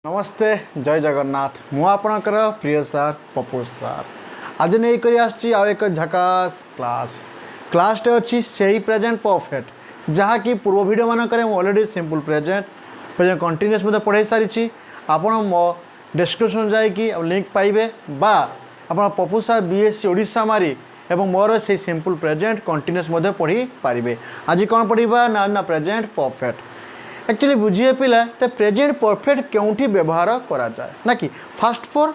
नमस्ते जय जगन्नाथ मु आपणकर प्रिय सार पप्पू सार आज नहीं करी आसी आउ एक झकास क्लासटे अच्छी से ही प्रेजेंट परफेक्ट जहाँकि पूर्व वीडियो मानक अलरेडी सिंपल प्रेजेंट कंटिन्यूअस मत पढ़ाई सारी आपण मो डिस्क्रिप्शन जाकि लिंक पाइबे बा आप पप्पू सार बीएससी ओडिशा मारी एवं मोर से सिंपल प्रेजेंट कंटिन्यूअस मत पढ़ी पारे। आज कौन पढ़ा ना प्रेजेंट परफेक्ट एक्चुअली बुझे पिला तो प्रेजेंट परफेक्ट क्योंठी व्यवहार करा जाए ना कि first for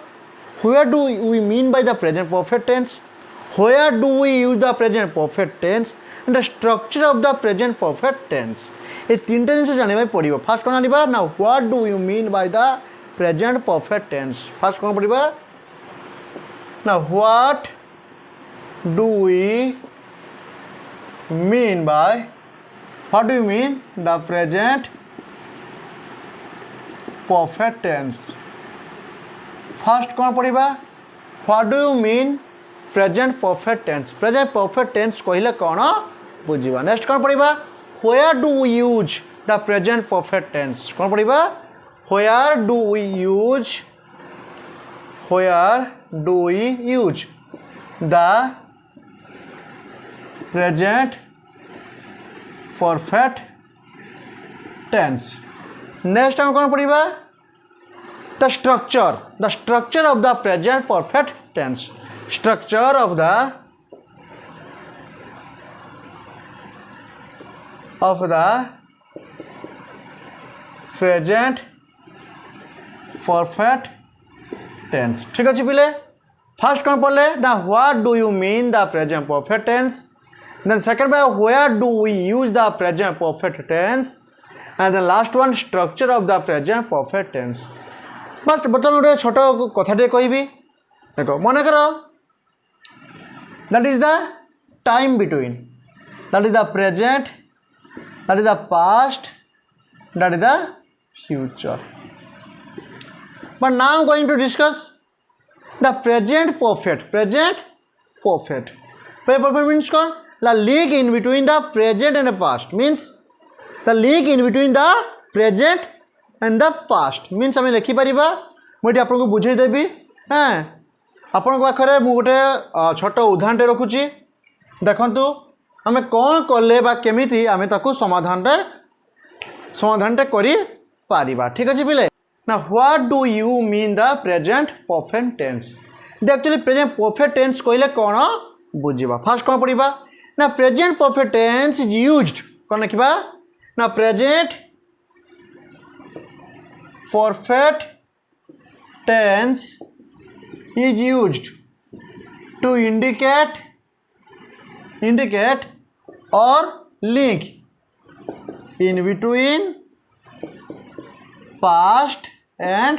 where do we mean by the present perfect tense, where do we use the present perfect tense and the structure of the present perfect tense. ये तीनटा जिन जाना पड़ो। फास्ट कौन जाना ना what do you mean by the present perfect tense. First कौन पढ़ा ना what do we mean by what do you mean the present perfect tense। First कौन पढ़ा what do you mean present perfect tense। present perfect tense कहले कौन बुझा। Next कौन पढ़ा where do we use the present perfect tense। कौन पढ़ा where do we use the present perfect tense. Next हम कौन पढ़ा the structure of the present perfect tense. Structure of the present perfect tense. ठीक अच्छे पिले फर्स्ट कौन पढ़ले ना what do you mean the present perfect tense. Then second one, where do we use the present perfect tense, and the last one, structure of the present perfect tense। But बर्तमान गोटे छोट कथाटे कहबी देखो मन कर that is the time between that is the present that is the past that is the future. But now I am going to discuss the present perfect means कौन the link in between the present and the past means the link in between the present and the past means आम लिखि Paribas मुझे आपको बुझे देबी। हाँ आपण पाखे मु गोटे छोट उदाहरण रखुची देखंतु आम कौन कले बा केमिति आम ताकू समाधानटे करि पारिबा। ठीक अच्छे पिले ना what do you mean the present perfect tense. Actually present perfect tense कहले कौन बुझा। फास्ट कौन पढ़ा ना present perfect tense is used कौन लिखा ना present perfect tense is used to indicate और link in between past and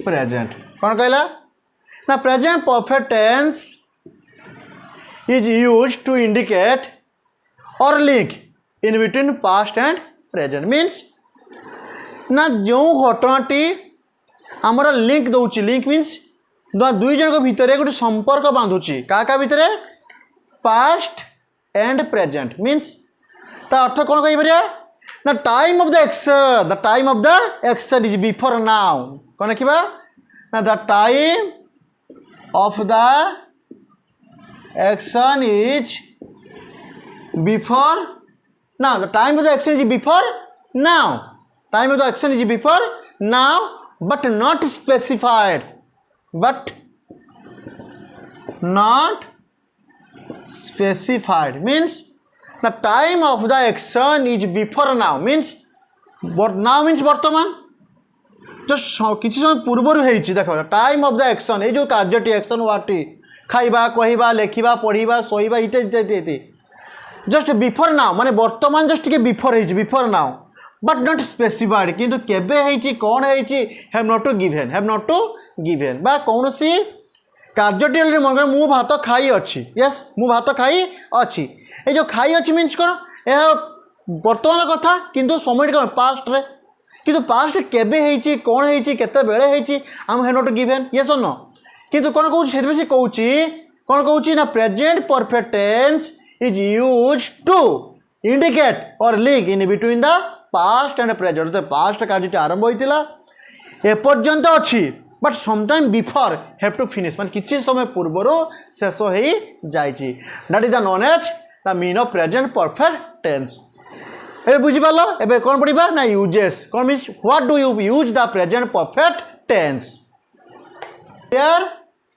present. कौन कहला ना present perfect tense is used to indicate or link in between past and present means ना जो घटनाटी आमर लिंक दौची लिंक मीन्स दुई जन भितर गोटे संपर्क बांधुची क्या भितर पास्ट एंड प्रेजेंट मीन्स ता अर्थ कौन कही ना time of the action is before now. कौन लिखा ना the time of the action is before now, the time of the action is before now, time of the action is before now but not specified means the time of the action is before now means now means वर्तमान just किसी समय पूर्वर होइछि। देखो time of the action ये जो कार्यटी action वाटी खाइबा कहवा लेखा पढ़ा शोवा इत्यादि जस्ट बिफोर नाउ माने वर्तमान जस्ट के before now but not specified किंतु केबे हेची कौन हेची हैव नॉट टू गिवन बा कौन सी कार्यटी मन कर मु भात खाई अच्छी यस मु भात खाई अच्छी ये जो खाई अच्छी मीन्स कौन यह वर्तमान कथा किंतु समय कौन पास्ट रे किंतु पास्ट केबे हेची कौन हेची केते बेले हेची आम have not given yes or no किंतु कौन कहूँ से कौन कहूँ ना present perfect tense is use to indicate और link in between the past and present. तो पास्ट कार्यटी आरंभ होता एपर्यंत अच्छी but sometime before have to finish मान किसी समय पूर्वर शेष हो जाइए that is the known as the mean of present perfect tense ए बुझिपाल एबे कौन पढ़ा ना यूजेस कौन means what do you use the present perfect tense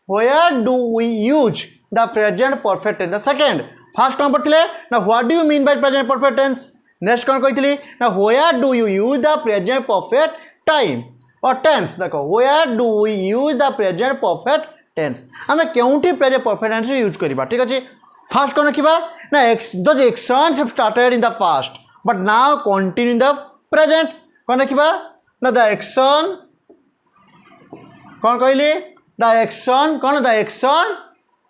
where do we use the present perfect tense the second first कौन पढ़ते ना what do you mean by present perfect tense next कौन कही ना where do you use the present perfect time or tense देखो where do we use the present perfect tense आम क्योंटी present perfect tense use करवा ठीक अच्छे fast कौन रखा ना those actions have started in the past but now continue in the present कौन रखा ना the action कौन कहली the action कौन the action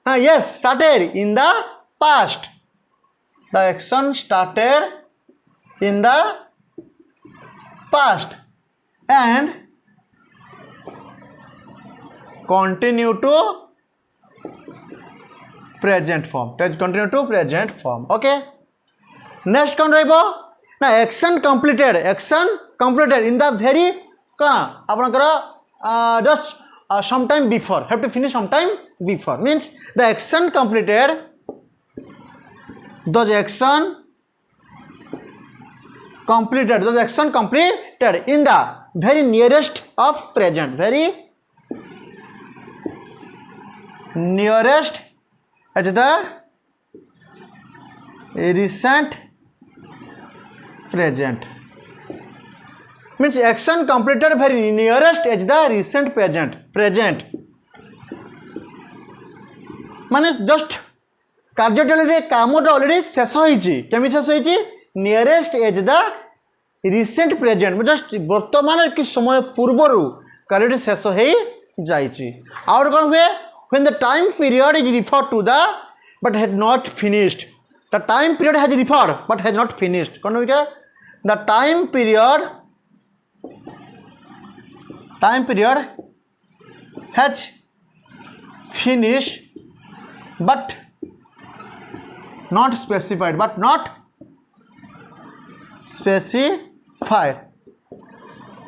yes started in the past the action started in the past and continue to present form continue to present form okay next कौन रहिबो ना action completed in the very कौन आपनकर just sometime before have to finish sometime before means the action completed those action completed in the very nearest of present very nearest at the recent present means action completed very nearest as the recent present माने just कार्यटली कामटा already शेष होमी शेष हो nearest as the recent present just वर्तमान कि समय पूर्वर कार्यटी शेष हो जाइए आउट कौन हुए when the time period is referred to the but had not finished the time period has referred but has not finished कौन हुआ the time period has finished but not specified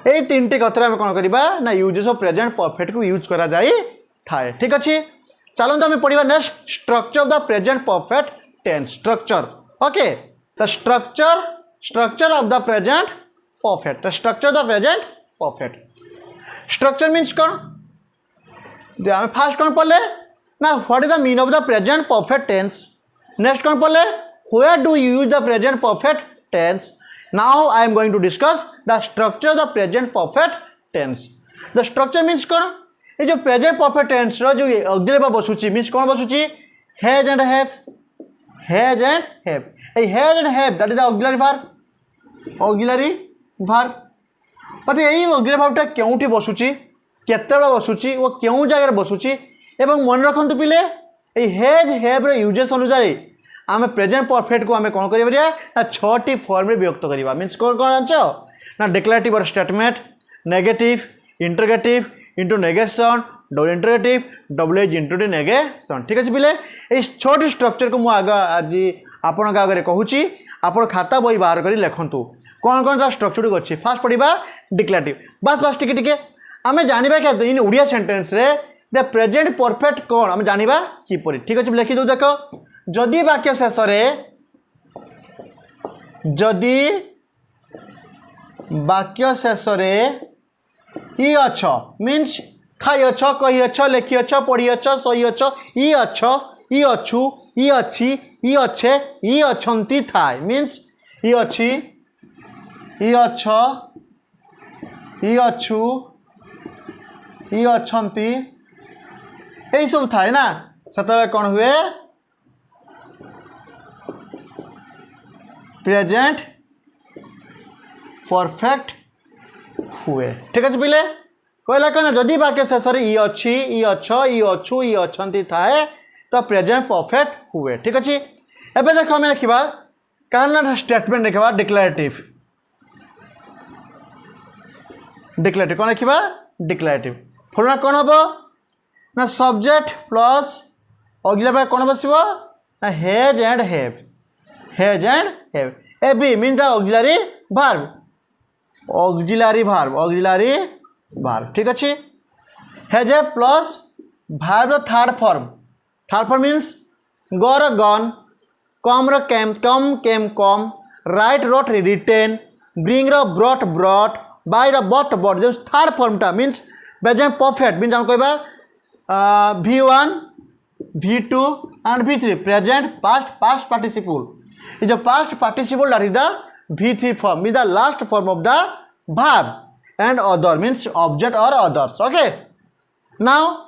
ये तीन कथा आम कौन करवा ना यूजेस ऑफ प्रेजेंट परफेक्ट को यूज करा जाए थाए ठीक अच्छे चलते आम पढ़ा next structure of the present perfect tense structure okay the structure of the present perfect structure means कौन आम फास्ट कौन पढ़ले ना what is the mean of the present perfect tense next कौन पढ़ले where do you use the present perfect tense now I am going to discuss the structure of the present perfect tense the structure means कौन ये जो present perfect tense रो जो auxiliary verb बसुची means कौन बसुची has and have has and have that is the auxiliary verb मत यही auxiliary वर्बटा क्योंठी बसुची केतेबेला बसुची वो क्यों जगह बसुची एवं मन रखु पिले हेज हेव्र यूजेस अनुसार आम प्रेजेंट परफेक्ट को आम कौन करा ना 6टी फॉर्म व्यक्त करवा मीन्स कौन कौन जान ना डिक्लेरेटिव और statement negative interrogative into negation double interrogative double as into negation ठीक अच्छे पिले ये 6टी स्ट्रक्चर को मुझे आज आपण आगे कहूँ आप खाता बही बाहर कर लिखु कौन कौन सा स्ट्रक्चर अच्छी फास्ट पढ़ा डिक्लेरेटिव बस टिके आम जाना क्या इन ओडिया सेंटेंस रे द प्रेजेंट परफेक्ट कौन आम जाना किपर ठीक अच्छे लिखी दो देख जदि वाक्य शेष इ अछ मीन्स खाई अछ कही अछ लिखी अछ पढ़ी अछ सही अछ इ अछ इ अछु इ अच्छी इ अच्छे इ अछंती थाए मीन्स इ अच्छी इ अछ इ अछु इ अछंती यही सब थाए ना सेतबेले कौन हुए प्रेजेंट परफेक्ट हुए ठीक अच्छे पिले कहला कौन जदि वाक्य शेष इ अच्छी इ अछ इ अछु इ अछंती थाए तो प्रेजेंट परफेक्ट हुए ठीक अच्छे एबे देख आम लिखा कारण स्टेटमेंट लिखा डिक्लेरेटिव कौन लिखा डिक्लेरेटिव फॉर्मूला कौन हम ना सब्जेक्ट प्लस ऑक्सिलरी कौन बस ना has and have A B mean the auxiliary verb verb ठीक अच्छे has a plus verb third form means go or gone come or came come write wrote written bring or brought buy or bought just third form ta means present perfect means हम कहबा V1 V2 and V3 present past participle is the past participle that is the V3 form is the last form of the verb and other means object or others okay now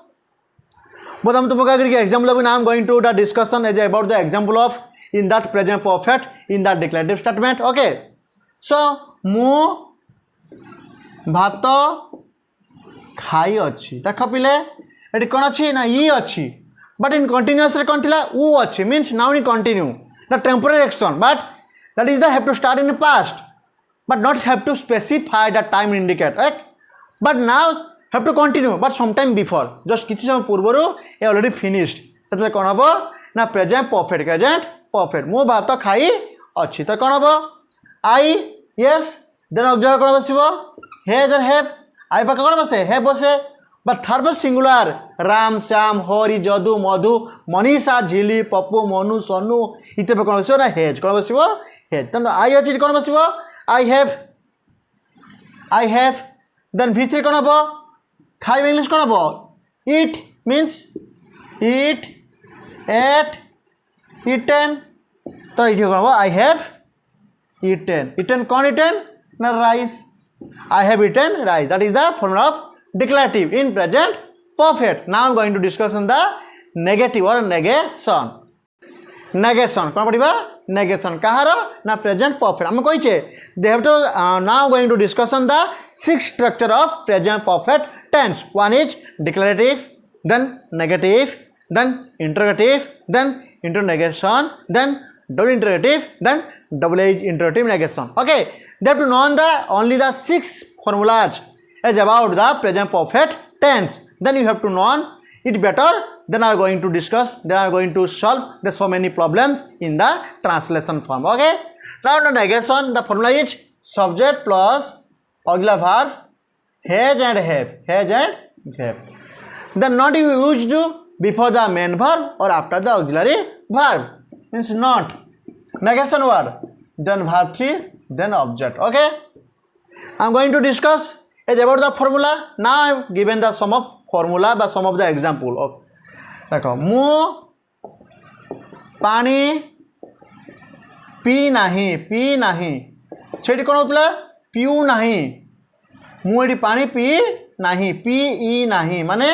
but हम तुमको अगर example now I am going to the discussion as about the example of in that present perfect in that declarative statement okay so ମୁଁ ଭାତ ଖାଇ ଅଛି ଦେଖ ପିଲେ ଏଠି କ'ଣ ଅଛି ନା ଇ ଅଛି but in continuous ରେ କ'ଣ ଥିଲା ଉ ଅଛି means now in continue the temporary action but that is the have to start in the past but not have to specify the time indicate right? but now have to continue but sometime before just କିଛି ସମୟ ପୂର୍ବରୁ ଏ already finished ସେତେବେଳେ କ'ଣ ହେବ ନା present perfect ମୁଁ ଭାତ ଖାଇ ଅଛି ତ କ'ଣ ହେବ I yes then auxiliary କ'ଣ ବସିବ has or have I ପାଖେ କ'ଣ ବସେ have ବସେ but third person singular Ram Shyam Hari जदू मधु मनीषा झिली पप्पू मनु सोनू इत्यादि पे कौन बसिबो ना हेज कौन बसिबो हेज तन आई अछि कौन बसिबो आई हैव देन V3 कौन हबो खाइब इंग्लिश कौन हबो eat means eat ate eaten तो इठी कौन हबो आई हैव eaten कौन eaten ना rice I have eaten rice that is the formula of declarative in present perfect now I am going to discuss on the negative or negation कौन पढ़िबा negation कहारो ना present perfect हम कहि छे they have to now going to discuss on the six structure of present perfect tense one is declarative then negative then interrogative then interrogation then double interrogative then double interrogative negation okay they have to know the only the six formulas as about the present perfect tense then you have to know it better then are going to discuss then are going to solve the so many problems in the translation form okay now the negation the formula is subject plus auxiliary verb has and have then not used before the main verb or after the auxiliary verb means not negation word then verb 3 then object okay I am going to discuss is about the formula now I have given the some of formula by some of the example देखो मु पानी P नाही सेठी कोन होतला पिउ नाही मु एठी पानी P नाही पी ई नाही माने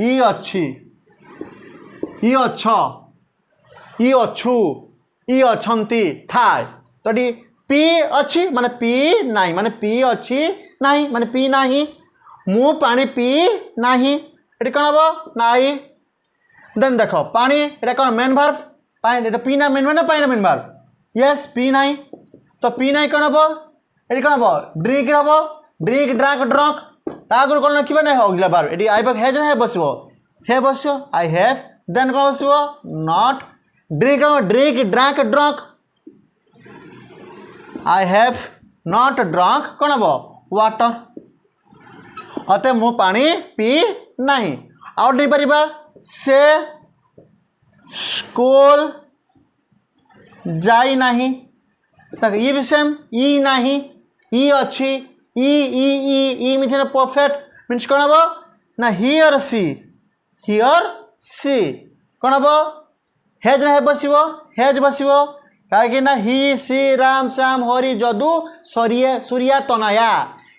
ई अछि ई अछ ई अछु ई अछंती थाय तडी पी अछि माने पी नाही माने पी अछि नाही माने पी नाही मु पानी पी नाही एठी कोन हबो नाही देन देखो पानी एटा कोन मेन वर्ब पानी एटा पी ना मेन वर्ब ना पानी मेन वर्ब यस पी नाही तो पी नाही कोन हबो एठी कोन हबो ड्रिंक हबो ड्रिंक ड्रंक ड्रंक तागुर कोन लिखिबा नै ऑक्सिलरी वर्ब एठी आई बक हैज है बसिबो हे बसियो आई हैव देन कोन बसिबो not drink drink drunk drunk I have not drunk कौन हबो वाटर अते मु पानी पी नहीं आउट नहीं परिबा से स्कूल जाई नहीं तक ये भी सेम ई नहीं ई अच्छी ई मिथेन परफेक्ट मींस कौन हबो ना ही और सी कौन हबो हेज ना हेज बसिबो कहीं ना ही सी राम श्याम हरि जदू सूर्या तनया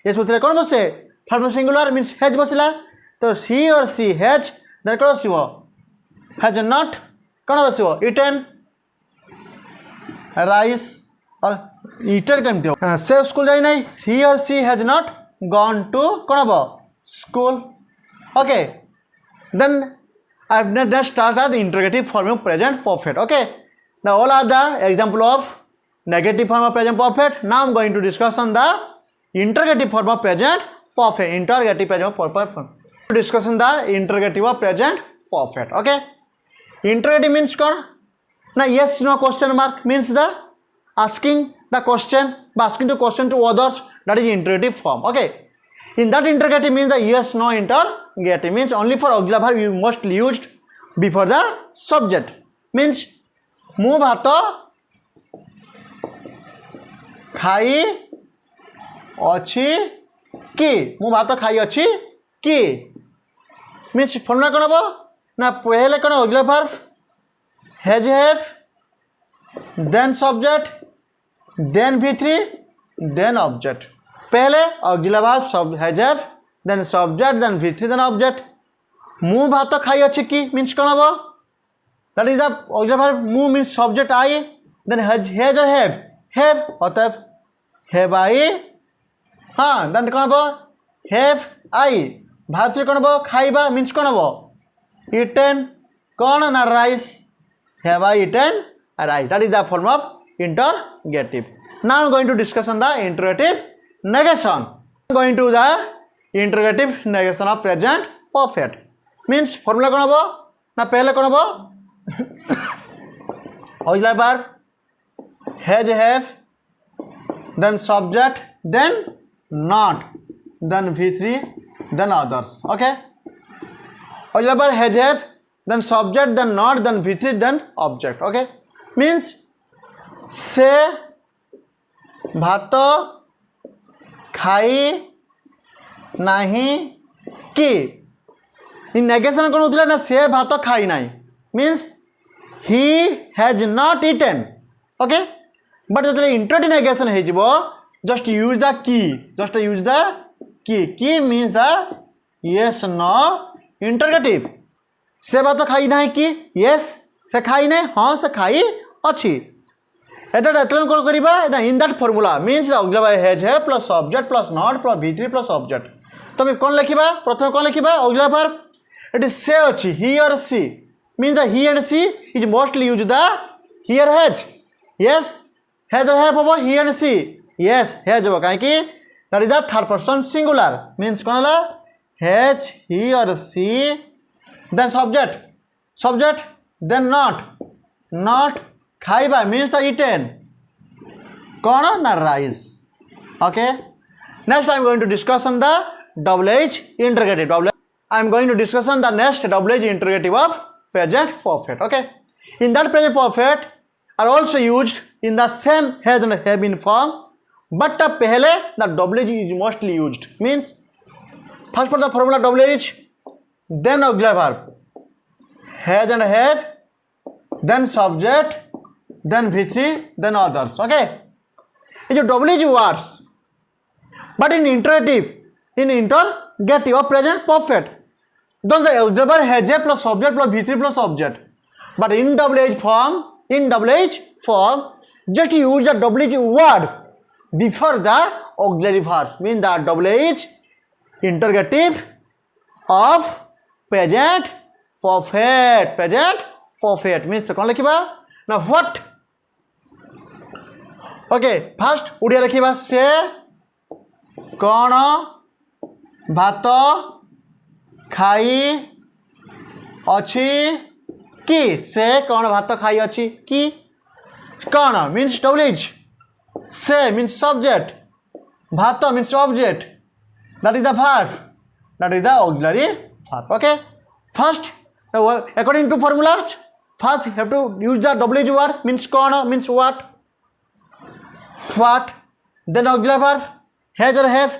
ये सूत्र कौन बसे थर्ड सिंगुलर मीन्स हेज बसला तो सी और सी हेज देन कौन बसिबो हेज नॉट कौन बसिबो इटेन राइस और इटेन केमती हो से स्कूल जाई नहीं सी और she has not gone to कौन हबो school okay then I have next start the interrogative form of present perfect okay now all are the example of negative form of present perfect now I am going to discuss on the interrogative form of present perfect interrogative present perfect form discuss on the interrogative of present perfect okay interrogative means कौन ना yes no question mark means the asking the question asking the question to others that is interrogative form okay In that interrogative means the yes no interrogative means only for auxiliary verb you must used before the subject. Means mu bhato खाई अच्छी कि मु भात खाई अच्छी कि means formula कौन हम ना पहले कौन auxiliary verb has have then subject then V3 then object पहले auxiliary verb has have then subject then V3 then object मु भात खाई अच्छी कि मीन्स कौन हम that is the auxiliary verb मु means subject I then has or have अतएव हैव आई हाँ देन कौन हम हैव आई भात कौन हम खाइबा मीन्स कौन हम इटेन कौन ना rice have I eaten rice that is the form of interrogative now I am going to discuss on the interrogative negation going to the interrogative negation of present perfect means formula कौन हम ना पहले कौन हम auxiliary verb has have then subject then not then V3 then others okay auxiliary verb has have then subject then not then V3 then object okay means से भात खाई नहीं कि इन नेगेशन कौन होता ना से भात खाई नहीं means he has not eaten okay but जो इंटरोगेटिव नेगेशन हो just use the key just use the key means the yes no interrogative से बात तो खाई ना कि येस से खाई ना हाँ से खाई अच्छी एटा कौन करवा in that formula means auxiliary has है plus subject plus not plus V3 plus object तो कौन लिखा प्रथम कौन लिखा ऑक्सिलरी वर्ब इट से अच्छी he or she means the he and she is mostly use the here has yes has or have हम he and she yes has हम कहीं that is the third person singular means कौन है has he or she then subject subject then not खाइबा means the eaten कौन ना rice okay next I am going to discuss on the double as interrogative I am going to discuss on the next double as interrogative of present perfect okay in that present perfect are also used in the same has and have been form but पहले the double H is mostly used means first for the formula double H then auxiliary verb has and have then subject then V3 then others okay ये जो double H words but in interrogative of present perfect those the auxiliary verb has a plus subject plus V3 plus object but in double H form just use the double H words before the auxiliary verb means the double H interrogative of present perfect means कौन लिखा ना what okay first Odia लिखा से कौन भात खाई अच्छी कि से कौन भात खाई अच्छी कि कौन मीन्स डबल एज से मीन्स सब्जेक्ट भात means object that is the verb that is the auxiliary verb okay first according to formulas first you have to use the double H word means कौन means what then auxiliary verb has or have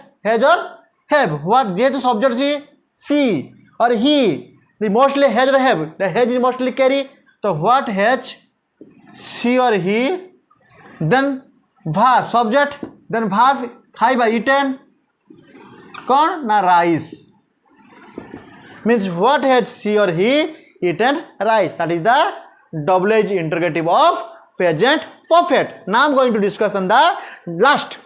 what जेहेतु subject जी सी और ही the mostly has or have the has is mostly carry so what has she or he then verb subject then verb खाइबा eaten कौन ना rice means what has she or he eaten rice that is the double H interrogative of present perfect now I am going to discuss on the last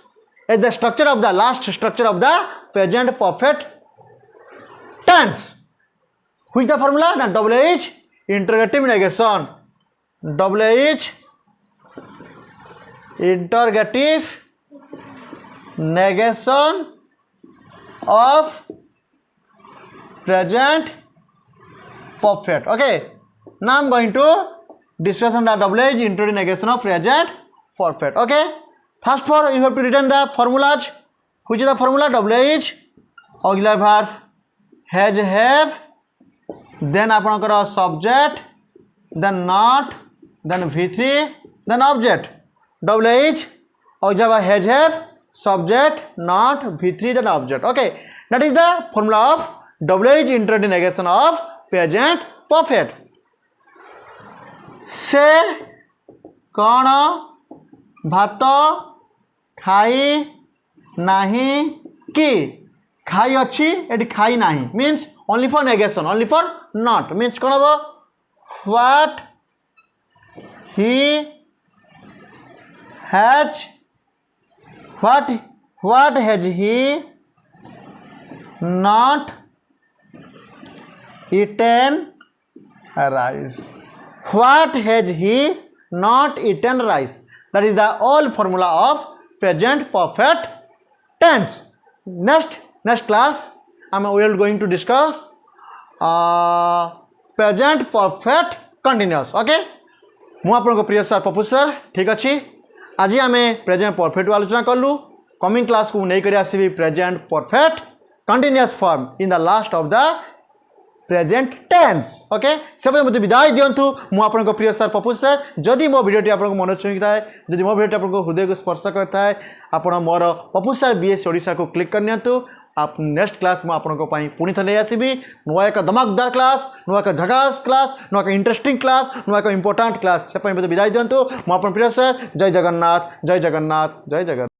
as the structure of the last structure of the present perfect tense which the formula na double H interrogative negation double H interrogative negation of present perfect okay now I am going to discuss on the double H interrogative negation of present perfect okay first for you have to written the formulas which is the formula double H auxiliary verb has have then आपणकर subject then not then V3 then object WH auxiliary verb has have subject not V3 then object. Okay, that is the formula of WH introducing negation of present perfect. से कौन भात खाई नहीं कि खाई अच्छी eighty खाई नहीं means only for negation, only for not means कौन हम what he has what has he not eaten rice? What has he not eaten rice? That is the all formula of present perfect tense. Next class we are going to discuss present perfect continuous. Okay, ମୁଁ आपनको प्रिय sir Pappu sir ठीक अच्छी आज आम present perfect आलोचना कलु coming class को नहीं आसबि present perfect continuous form in the last of the present tense okay से मुझे विदाई दिंतु मु आपन प्रिय सर पप्पू सर जदि मो भिडियोटी आपको मन छुई थाए जदि मो भिडियोटी आपको हृदय को स्पर्श करता है आप मोर पप्पू सर BS ओडिशा को क्लिक करनी आप नेक्स्ट क्लास मु आपन पुणी थे आसबि नुआ एक धमाकदार क्लास नुआ एक झकास क्लास नुआ एक इंटरेस्टिंग क्लास नुआ एक इंपोर्टाट क्लास से मुझे विदाई दिंतु मु आपन प्रिय सर जय जगन्नाथ जय जगन्नाथ जय जगन्नाथ।